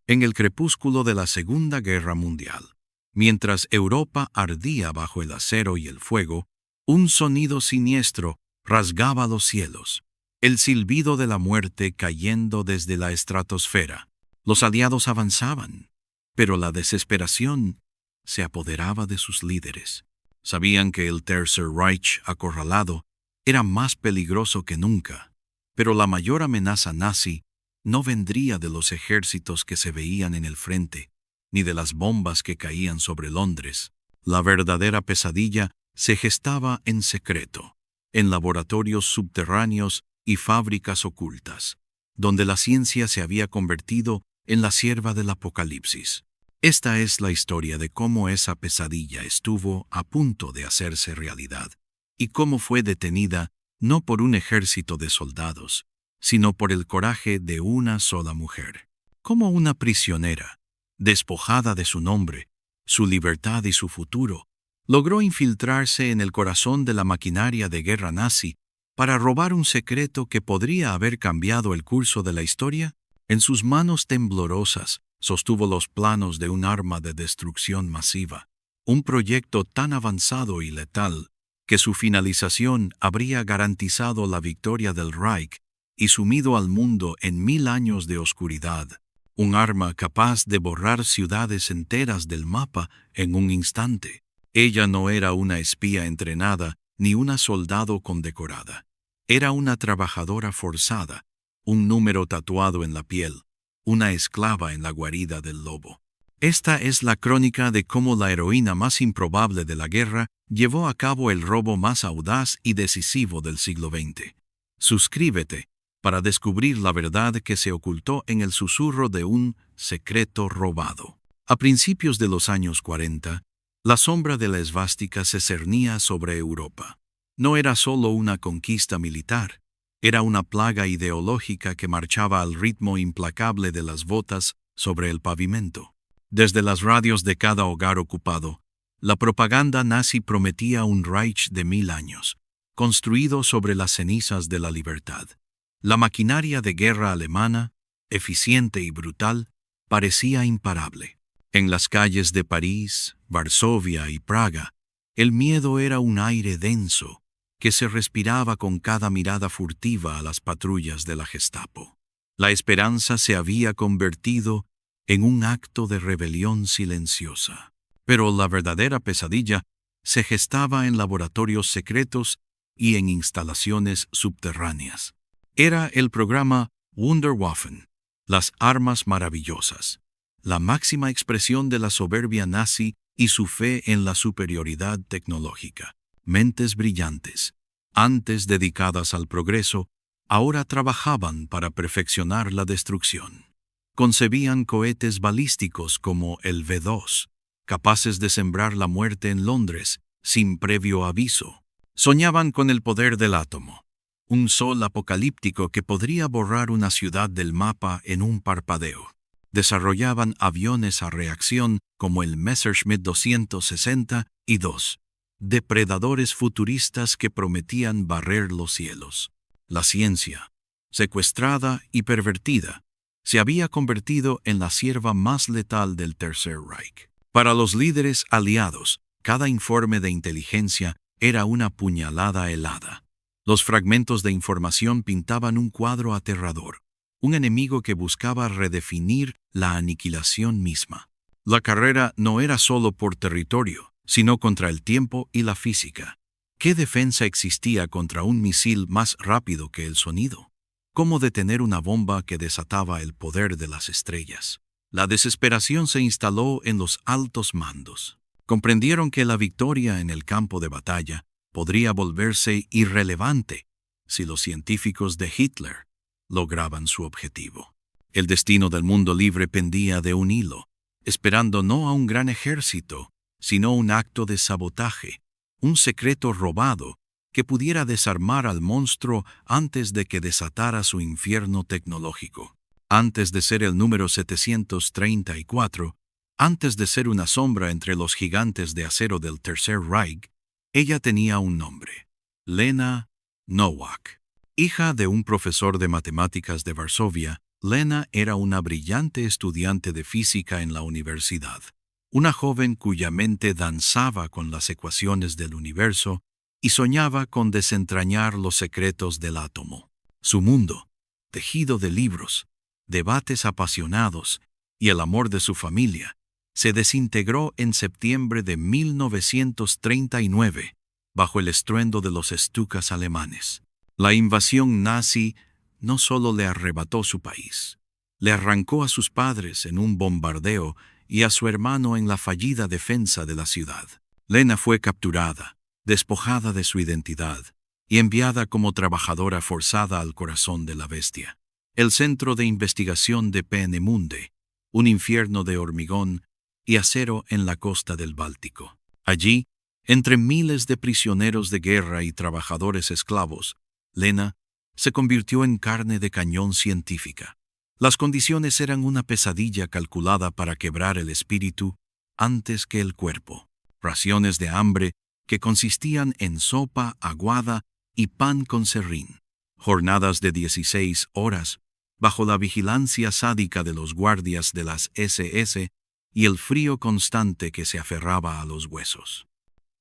En el crepúsculo de la Segunda Guerra Mundial, mientras Europa ardía bajo el acero y el fuego, un sonido siniestro rasgaba los cielos, el silbido de la muerte cayendo desde la estratosfera. Los aliados avanzaban, pero la desesperación se apoderaba de sus líderes. Sabían que el Tercer Reich acorralado era más peligroso que nunca, pero la mayor amenaza nazi no vendría de los ejércitos que se veían en el frente, ni de las bombas que caían sobre Londres. La verdadera pesadilla se gestaba en secreto, en laboratorios subterráneos y fábricas ocultas, donde la ciencia se había convertido en la sierva del apocalipsis. Esta es la historia de cómo esa pesadilla estuvo a punto de hacerse realidad, y cómo fue detenida no por un ejército de soldados, sino por el coraje de una sola mujer. Como una prisionera, despojada de su nombre, su libertad y su futuro, logró infiltrarse en el corazón de la maquinaria de guerra nazi para robar un secreto que podría haber cambiado el curso de la historia. En sus manos temblorosas sostuvo los planos de un arma de destrucción masiva, un proyecto tan avanzado y letal que su finalización habría garantizado la victoria del Reich y sumido al mundo en 1000 años de oscuridad, un arma capaz de borrar ciudades enteras del mapa en un instante. Ella no era una espía entrenada ni una soldado condecorada. Era una trabajadora forzada, un número tatuado en la piel, una esclava en la guarida del lobo. Esta es la crónica de cómo la heroína más improbable de la guerra llevó a cabo el robo más audaz y decisivo del siglo XX. Suscríbete para descubrir la verdad que se ocultó en el susurro de un secreto robado. A principios de los años 40, la sombra de la esvástica se cernía sobre Europa. No era solo una conquista militar, era una plaga ideológica que marchaba al ritmo implacable de las botas sobre el pavimento. Desde las radios de cada hogar ocupado, la propaganda nazi prometía un Reich de 1000 años, construido sobre las cenizas de la libertad. La maquinaria de guerra alemana, eficiente y brutal, parecía imparable. En las calles de París, Varsovia y Praga, el miedo era un aire denso que se respiraba con cada mirada furtiva a las patrullas de la Gestapo. La esperanza se había convertido en un acto de rebelión silenciosa. Pero la verdadera pesadilla se gestaba en laboratorios secretos y en instalaciones subterráneas. Era el programa Wunderwaffen, las armas maravillosas, la máxima expresión de la soberbia nazi y su fe en la superioridad tecnológica. Mentes brillantes, antes dedicadas al progreso, ahora trabajaban para perfeccionar la destrucción. Concebían cohetes balísticos como el V2, capaces de sembrar la muerte en Londres sin previo aviso. Soñaban con el poder del átomo, un sol apocalíptico que podría borrar una ciudad del mapa en un parpadeo. Desarrollaban aviones a reacción como el Messerschmitt 262, depredadores futuristas que prometían barrer los cielos. La ciencia, secuestrada y pervertida, se había convertido en la sierva más letal del Tercer Reich. Para los líderes aliados, cada informe de inteligencia era una puñalada helada. Los fragmentos de información pintaban un cuadro aterrador, un enemigo que buscaba redefinir la aniquilación misma. La carrera no era solo por territorio, sino contra el tiempo y la física. ¿Qué defensa existía contra un misil más rápido que el sonido? ¿Cómo detener una bomba que desataba el poder de las estrellas? La desesperación se instaló en los altos mandos. Comprendieron que la victoria en el campo de batalla podría volverse irrelevante si los científicos de Hitler lograban su objetivo. El destino del mundo libre pendía de un hilo, esperando no a un gran ejército, sino un acto de sabotaje, un secreto robado que pudiera desarmar al monstruo antes de que desatara su infierno tecnológico. Antes de ser el número 734, antes de ser una sombra entre los gigantes de acero del Tercer Reich, ella tenía un nombre: Lena Nowak. Hija de un profesor de matemáticas de Varsovia, Lena era una brillante estudiante de física en la universidad, una joven cuya mente danzaba con las ecuaciones del universo y soñaba con desentrañar los secretos del átomo. Su mundo, tejido de libros, debates apasionados y el amor de su familia, se desintegró en septiembre de 1939 bajo el estruendo de los Stukas alemanes. La invasión nazi no solo le arrebató su país, le arrancó a sus padres en un bombardeo y a su hermano en la fallida defensa de la ciudad. Lena fue capturada, despojada de su identidad y enviada como trabajadora forzada al corazón de la bestia, el centro de investigación de Peenemünde, un infierno de hormigón y acero en la costa del Báltico. Allí, entre miles de prisioneros de guerra y trabajadores esclavos, Lena se convirtió en carne de cañón científica. Las condiciones eran una pesadilla calculada para quebrar el espíritu antes que el cuerpo. Raciones de hambre que consistían en sopa aguada y pan con serrín. Jornadas de 16 horas, bajo la vigilancia sádica de los guardias de las SS y el frío constante que se aferraba a los huesos.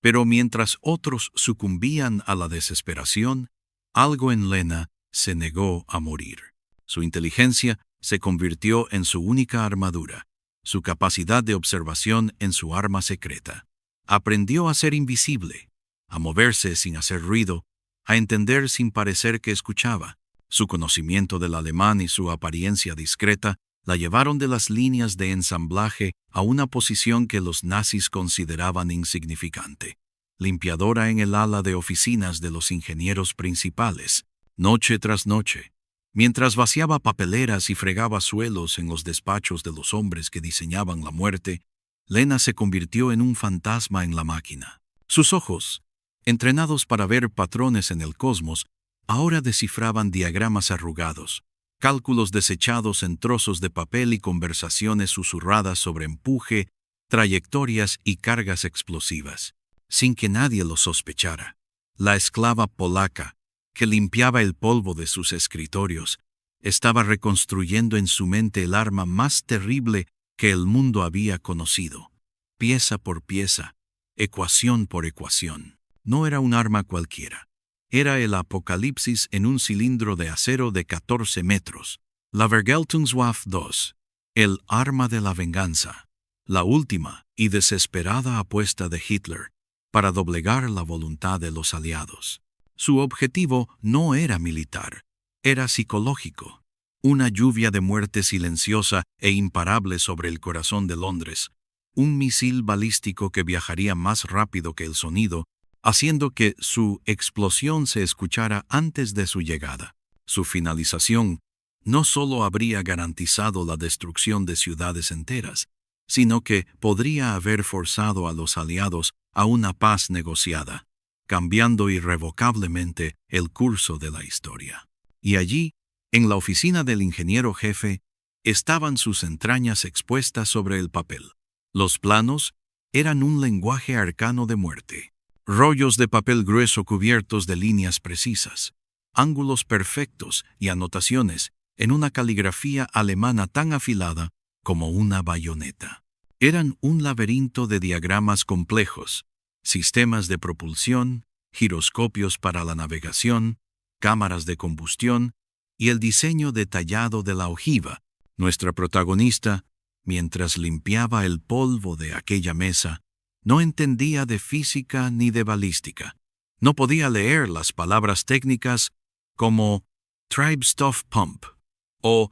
Pero mientras otros sucumbían a la desesperación, algo en Lena se negó a morir. Su inteligencia se convirtió en su única armadura, su capacidad de observación en su arma secreta. Aprendió a ser invisible, a moverse sin hacer ruido, a entender sin parecer que escuchaba. Su conocimiento del alemán y su apariencia discreta la llevaron de las líneas de ensamblaje a una posición que los nazis consideraban insignificante. Limpiadora en el ala de oficinas de los ingenieros principales, noche tras noche, mientras vaciaba papeleras y fregaba suelos en los despachos de los hombres que diseñaban la muerte, Lena se convirtió en un fantasma en la máquina. Sus ojos, entrenados para ver patrones en el cosmos, ahora descifraban diagramas arrugados, cálculos desechados en trozos de papel y conversaciones susurradas sobre empuje, trayectorias y cargas explosivas, sin que nadie lo sospechara. La esclava polaca, que limpiaba el polvo de sus escritorios, estaba reconstruyendo en su mente el arma más terrible que el mundo había conocido, pieza por pieza, ecuación por ecuación. No era un arma cualquiera. Era el apocalipsis en un cilindro de acero de 14 metros. La Vergeltungswaffe II, el arma de la venganza, la última y desesperada apuesta de Hitler para doblegar la voluntad de los aliados. Su objetivo no era militar, era psicológico. Una lluvia de muerte silenciosa e imparable sobre el corazón de Londres, un misil balístico que viajaría más rápido que el sonido, haciendo que su explosión se escuchara antes de su llegada. Su finalización no solo habría garantizado la destrucción de ciudades enteras, sino que podría haber forzado a los aliados a una paz negociada, cambiando irrevocablemente el curso de la historia. Y allí, en la oficina del ingeniero jefe, estaban sus entrañas expuestas sobre el papel. Los planos eran un lenguaje arcano de muerte. Rollos de papel grueso cubiertos de líneas precisas, ángulos perfectos y anotaciones en una caligrafía alemana tan afilada como una bayoneta. Eran un laberinto de diagramas complejos, sistemas de propulsión, giroscopios para la navegación, cámaras de combustión y el diseño detallado de la ojiva. Nuestra protagonista, mientras limpiaba el polvo de aquella mesa, no entendía de física ni de balística. No podía leer las palabras técnicas como Treibstoffpump o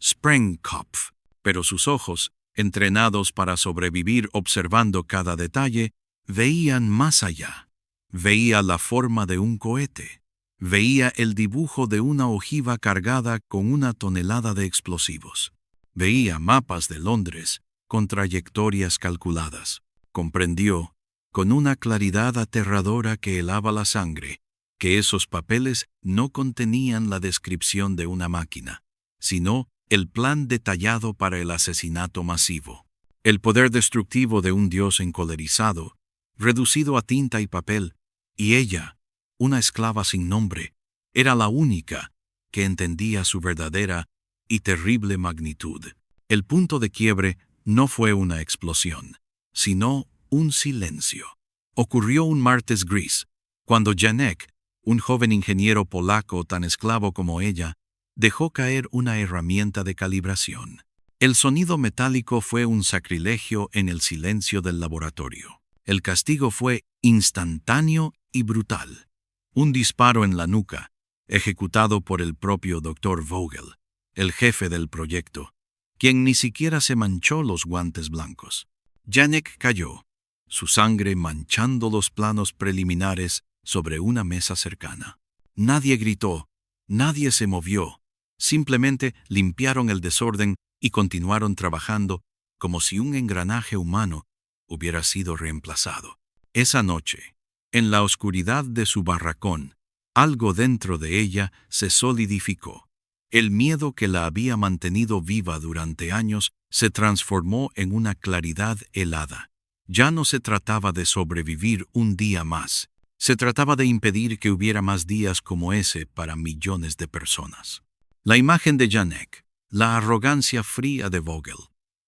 Sprengkopf, pero sus ojos, entrenados para sobrevivir observando cada detalle, veían más allá. Veía la forma de un cohete. Veía el dibujo de una ojiva cargada con 1 tonelada de explosivos. Veía mapas de Londres con trayectorias calculadas. Comprendió, con una claridad aterradora que helaba la sangre, que esos papeles no contenían la descripción de una máquina, sino el plan detallado para el asesinato masivo. El poder destructivo de un dios encolerizado, reducido a tinta y papel, y ella, una esclava sin nombre, era la única que entendía su verdadera y terrible magnitud. El punto de quiebre no fue una explosión, sino un silencio. Ocurrió un martes gris, cuando Janek, un joven ingeniero polaco tan esclavo como ella, dejó caer una herramienta de calibración. El sonido metálico fue un sacrilegio en el silencio del laboratorio. El castigo fue instantáneo y brutal. Un disparo en la nuca, ejecutado por el propio Dr. Vogel, el jefe del proyecto, quien ni siquiera se manchó los guantes blancos. Janek cayó, su sangre manchando los planos preliminares sobre una mesa cercana. Nadie gritó, nadie se movió, simplemente limpiaron el desorden y continuaron trabajando como si un engranaje humano hubiera sido reemplazado. Esa noche, en la oscuridad de su barracón, algo dentro de ella se solidificó. El miedo que la había mantenido viva durante años se transformó en una claridad helada. Ya no se trataba de sobrevivir un día más. Se trataba de impedir que hubiera más días como ese para millones de personas. La imagen de Janek, la arrogancia fría de Vogel,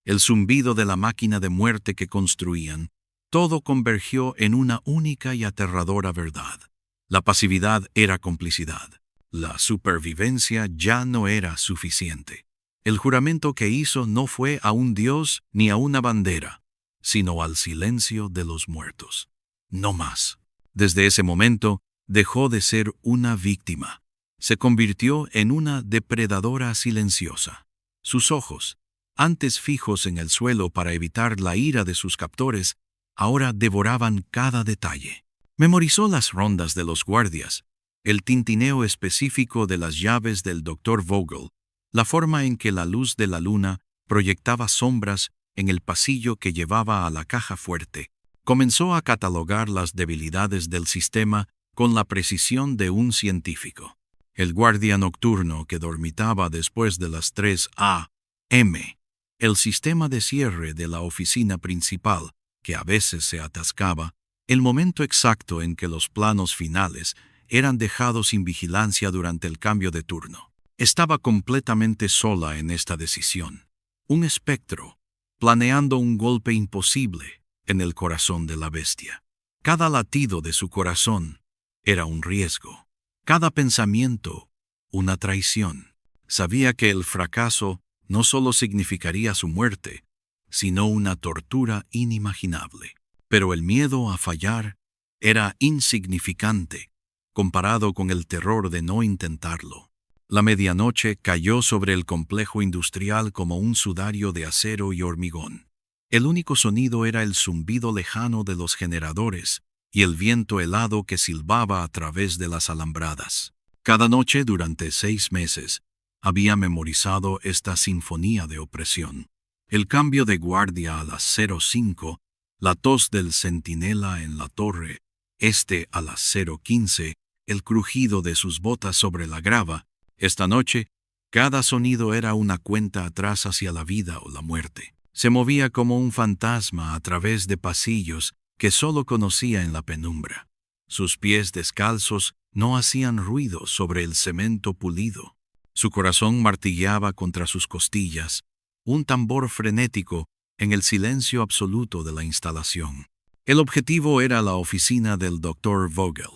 el zumbido de la máquina de muerte que construían, todo convergió en una única y aterradora verdad. La pasividad era complicidad. La supervivencia ya no era suficiente. El juramento que hizo no fue a un dios ni a una bandera, sino al silencio de los muertos. No más. Desde ese momento, dejó de ser una víctima. Se convirtió en una depredadora silenciosa. Sus ojos, antes fijos en el suelo para evitar la ira de sus captores, ahora devoraban cada detalle. Memorizó las rondas de los guardias, el tintineo específico de las llaves del Dr. Vogel, la forma en que la luz de la luna proyectaba sombras en el pasillo que llevaba a la caja fuerte. Comenzó a catalogar las debilidades del sistema con la precisión de un científico. El guardia nocturno que dormitaba después de las 3 a.m., el sistema de cierre de la oficina principal, que a veces se atascaba, el momento exacto en que los planos finales eran dejados sin vigilancia durante el cambio de turno. Estaba completamente sola en esta decisión. Un espectro, planeando un golpe imposible en el corazón de la bestia. Cada latido de su corazón era un riesgo. Cada pensamiento, una traición. Sabía que el fracaso no solo significaría su muerte, sino una tortura inimaginable. Pero el miedo a fallar era insignificante comparado con el terror de no intentarlo. La medianoche cayó sobre el complejo industrial como un sudario de acero y hormigón. El único sonido era el zumbido lejano de los generadores y el viento helado que silbaba a través de las alambradas. Cada noche durante 6 meses había memorizado esta sinfonía de opresión. El cambio de guardia a las 05, la tos del centinela en la torre, a las 0:15, el crujido de sus botas sobre la grava. Esta noche, cada sonido era una cuenta atrás hacia la vida o la muerte. Se movía como un fantasma a través de pasillos que solo conocía en la penumbra. Sus pies descalzos no hacían ruido sobre el cemento pulido. Su corazón martilleaba contra sus costillas, un tambor frenético en el silencio absoluto de la instalación. El objetivo era la oficina del Dr. Vogel,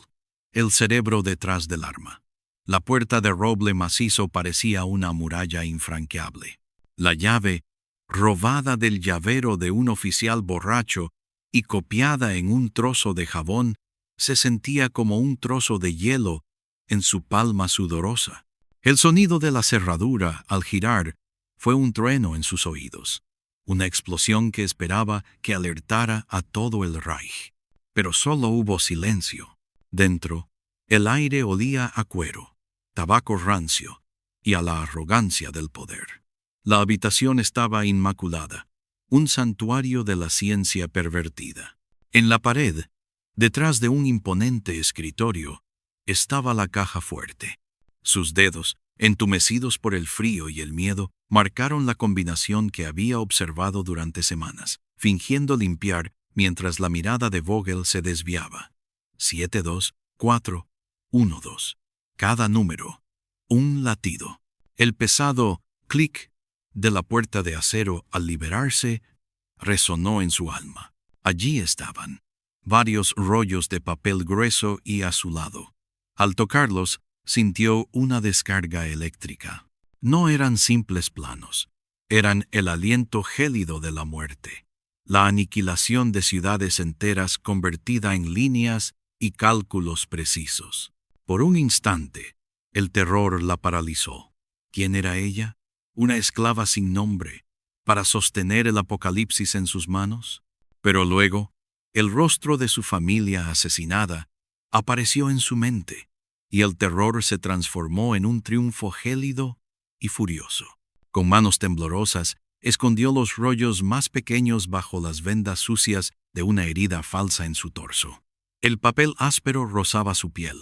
el cerebro detrás del arma. La puerta de roble macizo parecía una muralla infranqueable. La llave, robada del llavero de un oficial borracho y copiada en un trozo de jabón, se sentía como un trozo de hielo en su palma sudorosa. El sonido de la cerradura, al girar, fue un trueno en sus oídos, una explosión que esperaba que alertara a todo el Reich. Pero solo hubo silencio. Dentro, el aire olía a cuero, tabaco rancio y a la arrogancia del poder. La habitación estaba inmaculada, un santuario de la ciencia pervertida. En la pared, detrás de un imponente escritorio, estaba la caja fuerte. Sus dedos, entumecidos por el frío y el miedo, marcaron la combinación que había observado durante semanas, fingiendo limpiar mientras la mirada de Vogel se desviaba. 724112. Cada número, un latido. El pesado clic de la puerta de acero al liberarse resonó en su alma. Allí estaban varios rollos de papel grueso y azulado. Al tocarlos, sintió una descarga eléctrica. No eran simples planos, eran el aliento gélido de la muerte, la aniquilación de ciudades enteras convertida en líneas y cálculos precisos. Por un instante, el terror la paralizó. ¿Quién era ella? ¿Una esclava sin nombre, para sostener el apocalipsis en sus manos? Pero luego, el rostro de su familia asesinada apareció en su mente, y el terror se transformó en un triunfo gélido y furioso. Con manos temblorosas, escondió los rollos más pequeños bajo las vendas sucias de una herida falsa en su torso. El papel áspero rozaba su piel,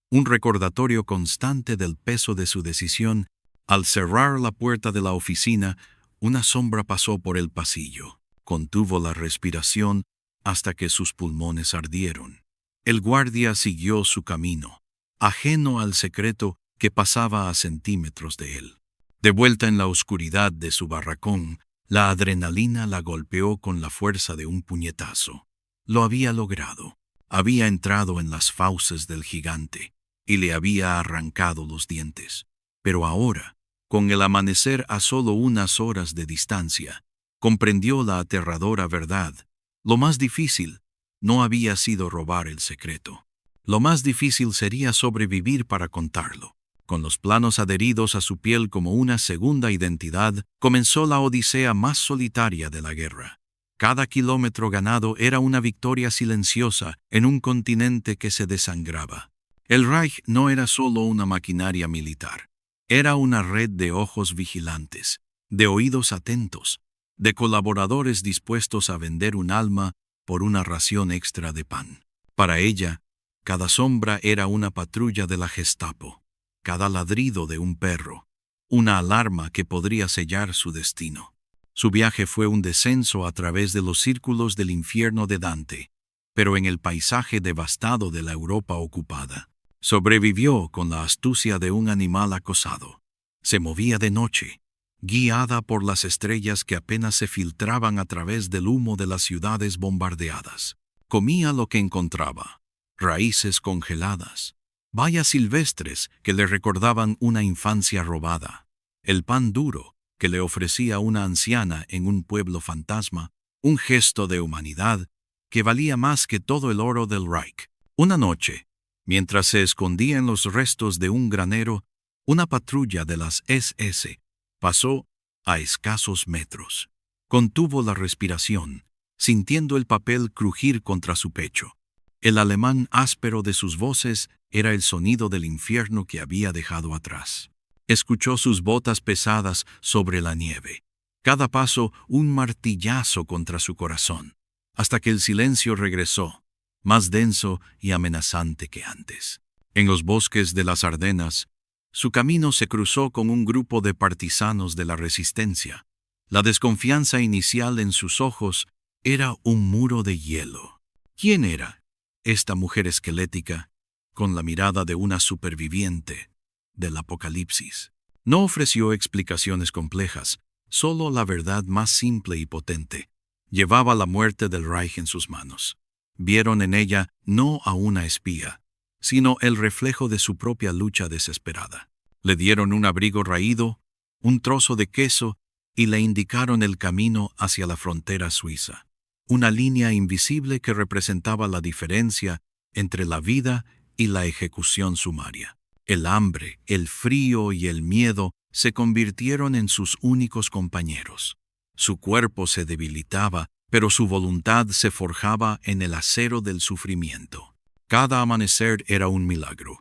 un recordatorio constante del peso de su decisión. Al cerrar la puerta de la oficina, una sombra pasó por el pasillo. Contuvo la respiración hasta que sus pulmones ardieron. El guardia siguió su camino, ajeno al secreto que pasaba a centímetros de él. De vuelta en la oscuridad de su barracón, la adrenalina la golpeó con la fuerza de un puñetazo. Lo había logrado. Había entrado en las fauces del gigante y le había arrancado los dientes. Pero ahora, con el amanecer a solo unas horas de distancia, comprendió la aterradora verdad. Lo más difícil no había sido robar el secreto. Lo más difícil sería sobrevivir para contarlo. Con los planos adheridos a su piel como una segunda identidad, comenzó la odisea más solitaria de la guerra. Cada kilómetro ganado era una victoria silenciosa en un continente que se desangraba. El Reich no era solo una maquinaria militar. Era una red de ojos vigilantes, de oídos atentos, de colaboradores dispuestos a vender un alma por una ración extra de pan. Para ella, cada sombra era una patrulla de la Gestapo. Cada ladrido de un perro, una alarma que podría sellar su destino. Su viaje fue un descenso a través de los círculos del infierno de Dante, pero en el paisaje devastado de la Europa ocupada. Sobrevivió con la astucia de un animal acosado. Se movía de noche, guiada por las estrellas que apenas se filtraban a través del humo de las ciudades bombardeadas. Comía lo que encontraba: raíces congeladas, bayas silvestres que le recordaban una infancia robada, el pan duro que le ofrecía una anciana en un pueblo fantasma, un gesto de humanidad que valía más que todo el oro del Reich. Una noche, mientras se escondía en los restos de un granero, una patrulla de las SS pasó a escasos metros. Contuvo la respiración, sintiendo el papel crujir contra su pecho. El alemán áspero de sus voces era el sonido del infierno que había dejado atrás. Escuchó sus botas pesadas sobre la nieve, cada paso un martillazo contra su corazón, hasta que el silencio regresó, más denso y amenazante que antes. En los bosques de las Ardenas, su camino se cruzó con un grupo de partisanos de la resistencia. La desconfianza inicial en sus ojos era un muro de hielo. ¿Quién era esta mujer esquelética, con la mirada de una superviviente del apocalipsis? No ofreció explicaciones complejas, solo la verdad más simple y potente. Llevaba la muerte del Reich en sus manos. Vieron en ella no a una espía, sino el reflejo de su propia lucha desesperada. Le dieron un abrigo raído, un trozo de queso y le indicaron el camino hacia la frontera suiza. Una línea invisible que representaba la diferencia entre la vida y la ejecución sumaria. El hambre, el frío y el miedo se convirtieron en sus únicos compañeros. Su cuerpo se debilitaba, pero su voluntad se forjaba en el acero del sufrimiento. Cada amanecer era un milagro,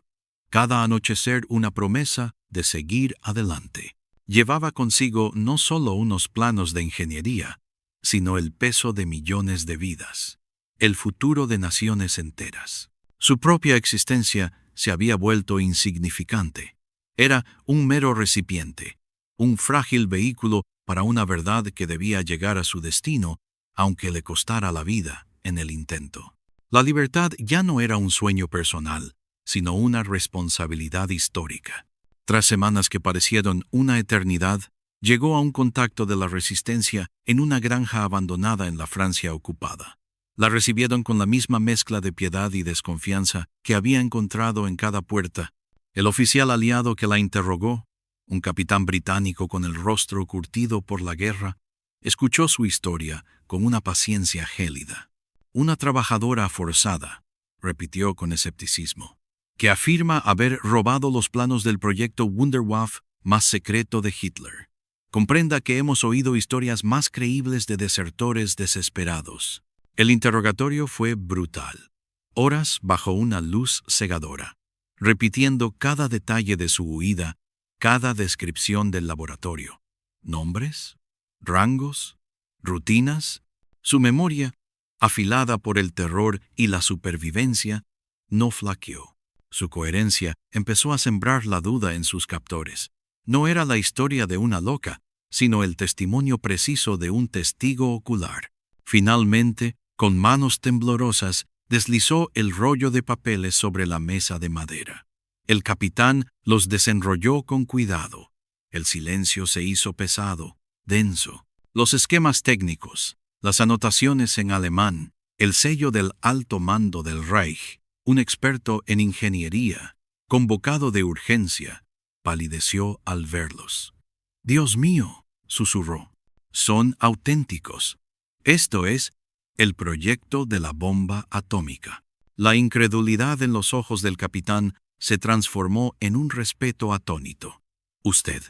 cada anochecer una promesa de seguir adelante. Llevaba consigo no solo unos planos de ingeniería, sino el peso de millones de vidas, el futuro de naciones enteras. Su propia existencia se había vuelto insignificante. Era un mero recipiente, un frágil vehículo para una verdad que debía llegar a su destino, aunque le costara la vida en el intento. La libertad ya no era un sueño personal, sino una responsabilidad histórica. Tras semanas que parecieron una eternidad, llegó a un contacto de la resistencia en una granja abandonada en la Francia ocupada. La recibieron con la misma mezcla de piedad y desconfianza que había encontrado en cada puerta. El oficial aliado que la interrogó, un capitán británico con el rostro curtido por la guerra, escuchó su historia con una paciencia gélida. Una trabajadora forzada, repitió con escepticismo, que afirma haber robado los planos del proyecto Wunderwaffe más secreto de Hitler. Comprenda que hemos oído historias más creíbles de desertores desesperados. El interrogatorio fue brutal. Horas bajo una luz cegadora, repitiendo cada detalle de su huida, cada descripción del laboratorio. Nombres, rangos, rutinas. Su memoria, afilada por el terror y la supervivencia, no flaqueó. Su coherencia empezó a sembrar la duda en sus captores. No era la historia de una loca, sino el testimonio preciso de un testigo ocular. Finalmente, con manos temblorosas, deslizó el rollo de papeles sobre la mesa de madera. El capitán los desenrolló con cuidado. El silencio se hizo pesado, denso. Los esquemas técnicos, las anotaciones en alemán, el sello del alto mando del Reich, un experto en ingeniería, convocado de urgencia, palideció al verlos. «Dios mío», susurró, «son auténticos. Esto es el proyecto de la bomba atómica». La incredulidad en los ojos del capitán se transformó en un respeto atónito. «Usted»,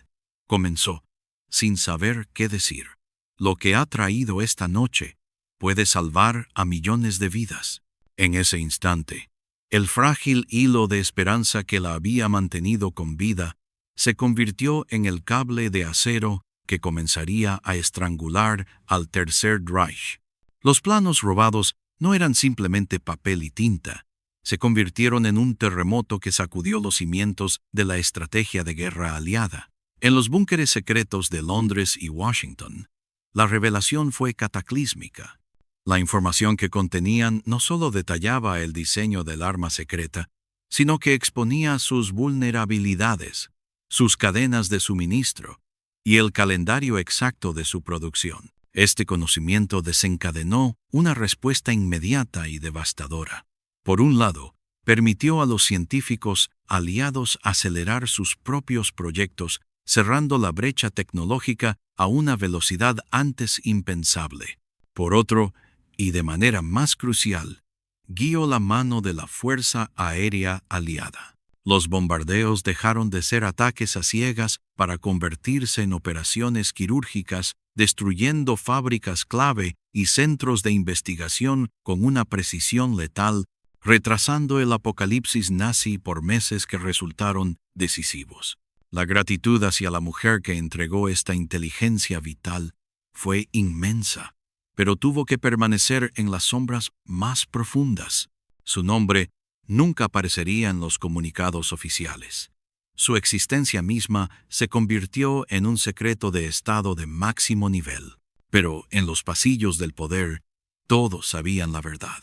comenzó, sin saber qué decir, «lo que ha traído esta noche puede salvar a millones de vidas». En ese instante, el frágil hilo de esperanza que la había mantenido con vida se convirtió en el cable de acero que comenzaría a estrangular al Tercer Reich. Los planos robados no eran simplemente papel y tinta, se convirtieron en un terremoto que sacudió los cimientos de la estrategia de guerra aliada. En los búnkeres secretos de Londres y Washington, la revelación fue cataclísmica. La información que contenían no solo detallaba el diseño del arma secreta, sino que exponía sus vulnerabilidades, sus cadenas de suministro y el calendario exacto de su producción. Este conocimiento desencadenó una respuesta inmediata y devastadora. Por un lado, permitió a los científicos aliados acelerar sus propios proyectos, cerrando la brecha tecnológica a una velocidad antes impensable. Por otro, y de manera más crucial, guió la mano de la Fuerza Aérea Aliada. Los bombardeos dejaron de ser ataques a ciegas para convertirse en operaciones quirúrgicas, destruyendo fábricas clave y centros de investigación con una precisión letal, retrasando el apocalipsis nazi por meses que resultaron decisivos. La gratitud hacia la mujer que entregó esta inteligencia vital fue inmensa, pero tuvo que permanecer en las sombras más profundas. Su nombre nunca aparecería en los comunicados oficiales. Su existencia misma se convirtió en un secreto de Estado de máximo nivel. Pero en los pasillos del poder, todos sabían la verdad.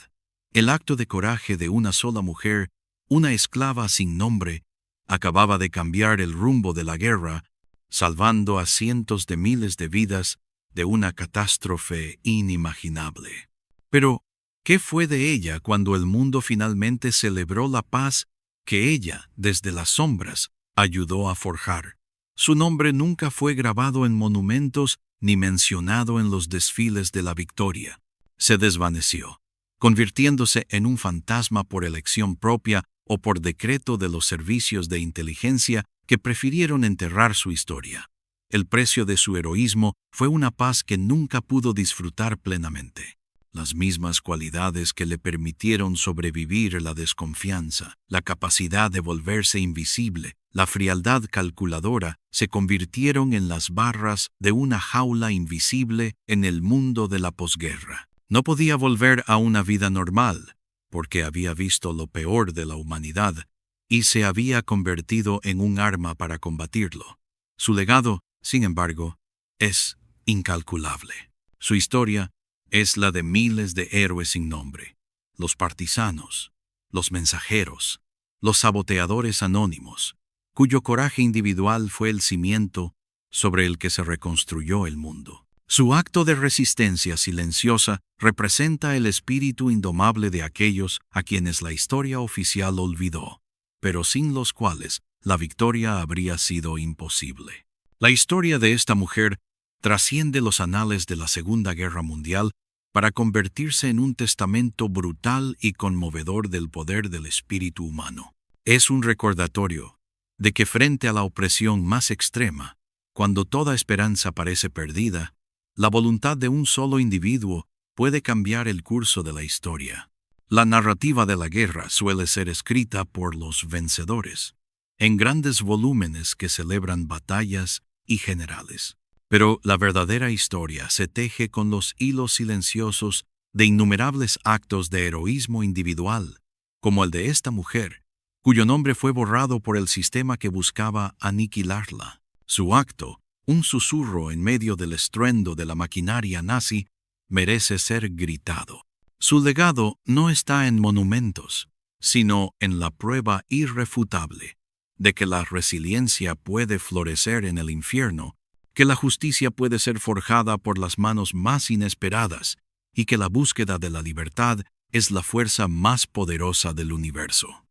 El acto de coraje de una sola mujer, una esclava sin nombre, acababa de cambiar el rumbo de la guerra, salvando a cientos de miles de vidas de una catástrofe inimaginable. Pero, ¿qué fue de ella cuando el mundo finalmente celebró la paz que ella, desde las sombras, ayudó a forjar? Su nombre nunca fue grabado en monumentos ni mencionado en los desfiles de la victoria. Se desvaneció, convirtiéndose en un fantasma por elección propia o por decreto de los servicios de inteligencia que prefirieron enterrar su historia. El precio de su heroísmo fue una paz que nunca pudo disfrutar plenamente. Las mismas cualidades que le permitieron sobrevivir la desconfianza, la capacidad de volverse invisible, la frialdad calculadora, se convirtieron en las barras de una jaula invisible en el mundo de la posguerra. No podía volver a una vida normal, porque había visto lo peor de la humanidad y se había convertido en un arma para combatirlo. Su legado, sin embargo, es incalculable. Su historia es la de miles de héroes sin nombre, los partisanos, los mensajeros, los saboteadores anónimos, cuyo coraje individual fue el cimiento sobre el que se reconstruyó el mundo. Su acto de resistencia silenciosa representa el espíritu indomable de aquellos a quienes la historia oficial olvidó, pero sin los cuales la victoria habría sido imposible. La historia de esta mujer trasciende los anales de la Segunda Guerra Mundial para convertirse en un testamento brutal y conmovedor del poder del espíritu humano. Es un recordatorio de que frente a la opresión más extrema, cuando toda esperanza parece perdida, la voluntad de un solo individuo puede cambiar el curso de la historia. La narrativa de la guerra suele ser escrita por los vencedores, en grandes volúmenes que celebran batallas y generales. Pero la verdadera historia se teje con los hilos silenciosos de innumerables actos de heroísmo individual, como el de esta mujer, cuyo nombre fue borrado por el sistema que buscaba aniquilarla. Su acto, un susurro en medio del estruendo de la maquinaria nazi, merece ser gritado. Su legado no está en monumentos, sino en la prueba irrefutable de que la resiliencia puede florecer en el infierno, que la justicia puede ser forjada por las manos más inesperadas y que la búsqueda de la libertad es la fuerza más poderosa del universo.